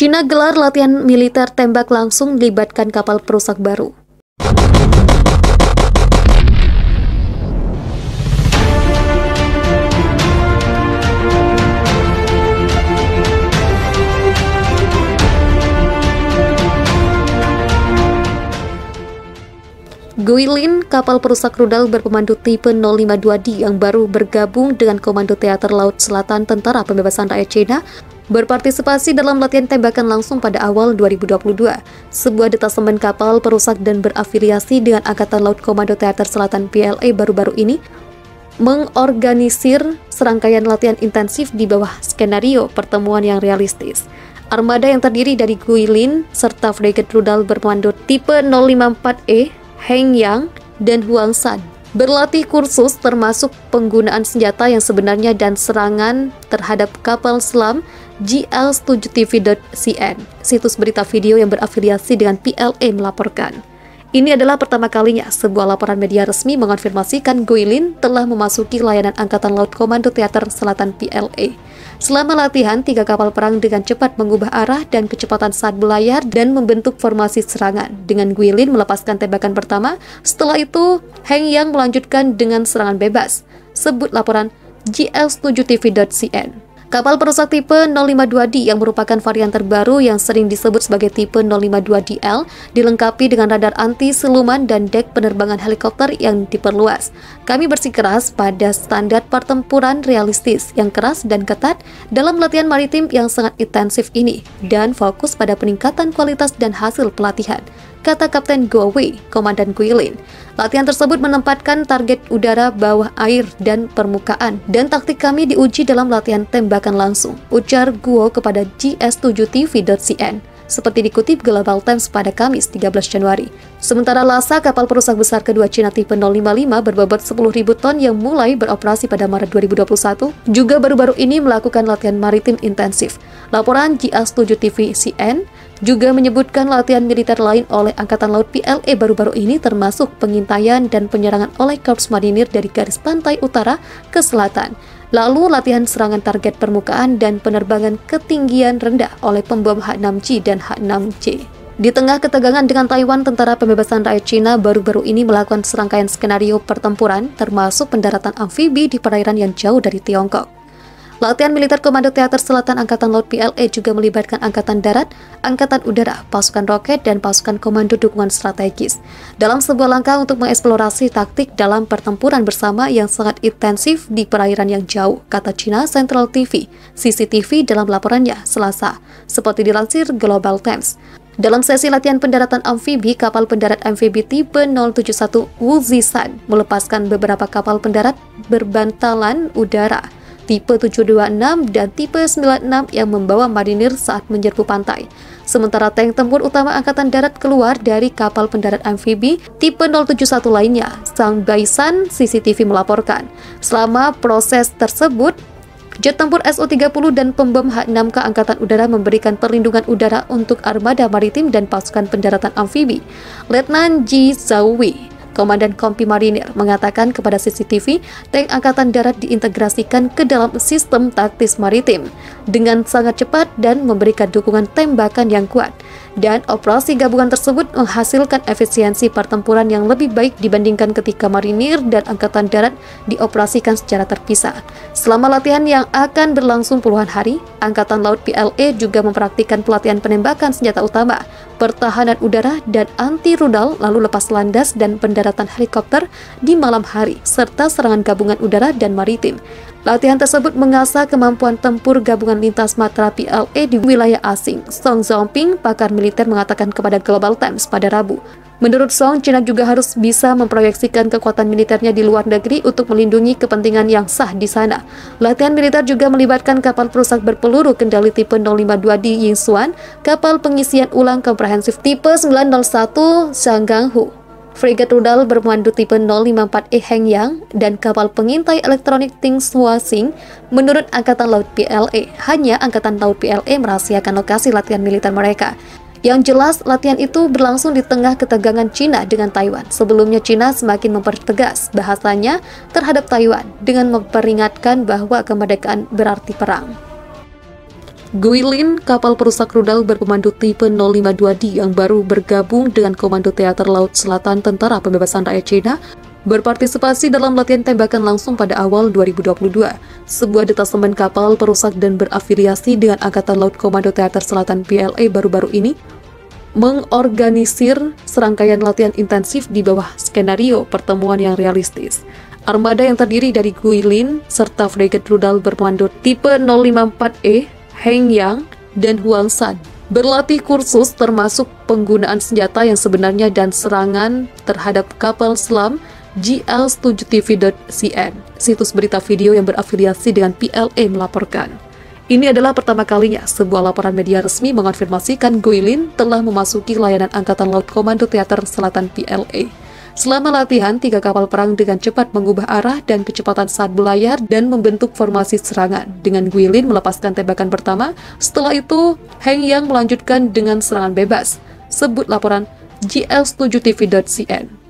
Cina gelar latihan militer tembak langsung melibatkan kapal perusak baru. Guilin, kapal perusak rudal berpemandu tipe 052D yang baru bergabung dengan Komando Teater Laut Selatan Tentara Pembebasan Rakyat Cina, berpartisipasi dalam latihan tembakan langsung pada awal 2022. Sebuah detasemen kapal perusak dan berafiliasi dengan Angkatan Laut Komando Teater Selatan PLA baru-baru ini mengorganisir serangkaian latihan intensif di bawah skenario pertemuan yang realistis. Armada yang terdiri dari Guilin serta fregat rudal berpemandu tipe 054E Heng Yang dan Huang San berlatih kursus termasuk penggunaan senjata yang sebenarnya dan serangan terhadap kapal selam GL7TV.cn. Situs berita video yang berafiliasi dengan PLA melaporkan. Ini adalah pertama kalinya sebuah laporan media resmi mengonfirmasikan Guilin telah memasuki layanan Angkatan Laut Komando Teater Selatan PLA. Selama latihan, 3 kapal perang dengan cepat mengubah arah dan kecepatan saat berlayar dan membentuk formasi serangan. Dengan Guilin melepaskan tembakan pertama, setelah itu Heng Yang melanjutkan dengan serangan bebas. Sebut laporan GL7TV.cn. Kapal perusak tipe 052D yang merupakan varian terbaru yang sering disebut sebagai tipe 052DL dilengkapi dengan radar anti-seluman dan dek penerbangan helikopter yang diperluas. Kami bersikeras pada standar pertempuran realistis yang keras dan ketat dalam latihan maritim yang sangat intensif ini dan fokus pada peningkatan kualitas dan hasil pelatihan, kata Kapten Guo Wei, Komandan Guilin. Latihan tersebut menempatkan target udara, bawah air, dan permukaan, dan taktik kami diuji dalam latihan tembakan langsung, ujar Guo kepada GS7TV.cn, seperti dikutip Global Times pada Kamis 13 Januari. Sementara Lhasa, kapal perusak besar kedua Cina tipe 055 berbobot 10.000 ton yang mulai beroperasi pada Maret 2021, juga baru-baru ini melakukan latihan maritim intensif. Laporan GS7TV.cn juga menyebutkan latihan militer lain oleh Angkatan Laut PLA baru-baru ini termasuk pengintaian dan penyerangan oleh Korps Marinir dari garis pantai utara ke selatan. Lalu latihan serangan target permukaan dan penerbangan ketinggian rendah oleh pembom H-6G dan H-6C. Di tengah ketegangan dengan Taiwan, Tentara Pembebasan Rakyat Cina baru-baru ini melakukan serangkaian skenario pertempuran termasuk pendaratan amfibi di perairan yang jauh dari Tiongkok. Latihan militer Komando Teater Selatan Angkatan Laut PLA juga melibatkan Angkatan Darat, Angkatan Udara, pasukan roket, dan pasukan komando dukungan strategis. Dalam sebuah langkah untuk mengeksplorasi taktik dalam pertempuran bersama yang sangat intensif di perairan yang jauh, kata China Central TV, CCTV dalam laporannya Selasa, seperti dilansir Global Times. Dalam sesi latihan pendaratan amfibi, kapal pendarat amfibi tipe 071 Wuzishan melepaskan beberapa kapal pendarat berbantalan udara tipe 726 dan tipe 96 yang membawa marinir saat menyerbu pantai. Sementara tank tempur utama Angkatan Darat keluar dari kapal pendarat amfibi tipe 071 lainnya, Sang Baisan, CCTV melaporkan. Selama proses tersebut, jet tempur Su-30 dan pembom H-6K Angkatan Udara memberikan perlindungan udara untuk armada maritim dan pasukan pendaratan amfibi. Letnan Ji Zhaohui, Komandan Kompi Marinir, mengatakan kepada CCTV, tank Angkatan Darat diintegrasikan ke dalam sistem taktis maritim dengan sangat cepat dan memberikan dukungan tembakan yang kuat. Dan operasi gabungan tersebut menghasilkan efisiensi pertempuran yang lebih baik dibandingkan ketika Marinir dan Angkatan Darat dioperasikan secara terpisah. Selama latihan yang akan berlangsung puluhan hari, Angkatan Laut PLA juga mempraktikkan pelatihan penembakan senjata utama, pertahanan udara, dan anti-rudal, lalu lepas landas dan pendaratan helikopter di malam hari, serta serangan gabungan udara dan maritim. Latihan tersebut mengasah kemampuan tempur gabungan lintas matra PLA di wilayah asing. Song Zhongping, pakar militer, mengatakan kepada Global Times pada Rabu. Menurut Song, China juga harus bisa memproyeksikan kekuatan militernya di luar negeri untuk melindungi kepentingan yang sah di sana. Latihan militer juga melibatkan kapal perusak berpeluru kendali tipe 052D Yingxuan, kapal pengisian ulang komprehensif tipe 901 Zhanganghu, fregat rudal berpemandu tipe 054E Heng Yang, dan kapal pengintai elektronik Ting Hua Xing. Menurut Angkatan Laut PLA, hanya Angkatan Laut PLA merahasiakan lokasi latihan militer mereka. Yang jelas, latihan itu berlangsung di tengah ketegangan Cina dengan Taiwan. Sebelumnya, Cina semakin mempertegas bahasanya terhadap Taiwan dengan memperingatkan bahwa kemerdekaan berarti perang. Guilin, kapal perusak rudal berpemandu tipe 052D yang baru bergabung dengan Komando Teater Laut Selatan Tentara Pembebasan Rakyat Cina, berpartisipasi dalam latihan tembakan langsung pada awal 2022. Sebuah detasemen kapal perusak dan berafiliasi dengan Angkatan Laut Komando Teater Selatan PLA baru-baru ini mengorganisir serangkaian latihan intensif di bawah skenario pertemuan yang realistis. Armada yang terdiri dari Guilin serta frigate rudal berpemandu tipe 054E, Heng Yang, dan Huang San berlatih kursus termasuk penggunaan senjata yang sebenarnya dan serangan terhadap kapal selam GL7TV.cn. Situs berita video yang berafiliasi dengan PLA melaporkan. Ini adalah pertama kalinya sebuah laporan media resmi mengonfirmasikan Guilin telah memasuki layanan Angkatan Laut Komando Teater Selatan PLA. Selama latihan, 3 kapal perang dengan cepat mengubah arah dan kecepatan saat berlayar dan membentuk formasi serangan. Dengan Guilin melepaskan tembakan pertama, setelah itu Heng Yang melanjutkan dengan serangan bebas. Sebut laporan GL7TV.cn.